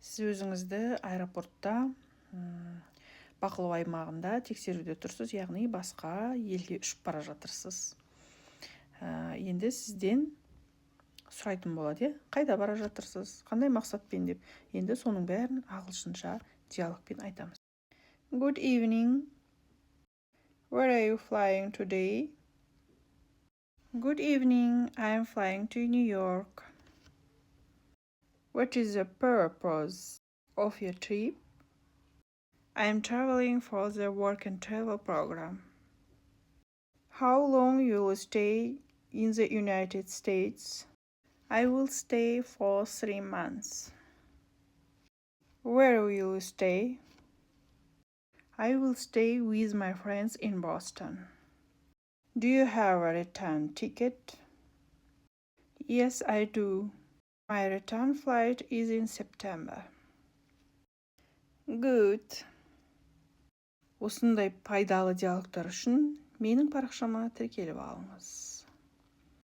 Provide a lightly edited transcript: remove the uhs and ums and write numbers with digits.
Сіз өзіңізді аэропортта бақылау аймағында тексеруде тұрсыз, яғни басқа елге ұшып бара жатырсыз. Енді сізден сұрайтын болады, қайда бара жатырсыз, қандай мақсатпен деп. Енді соның бәрін ағылшынша диалогпен айтамыз. Good evening. Where are you flying today? Good evening. I am flying to New York. What is the purpose of your trip? I am traveling for the work and travel program. How long you will stay in the United States? I will stay for 3 months. Where will you stay? I will stay with my friends in Boston. Do you have a return ticket? Yes, I do. My return flight is in September. Good. Осындай пайдалы диалогтар үшін менің парақшама тіркеліп алыңыз.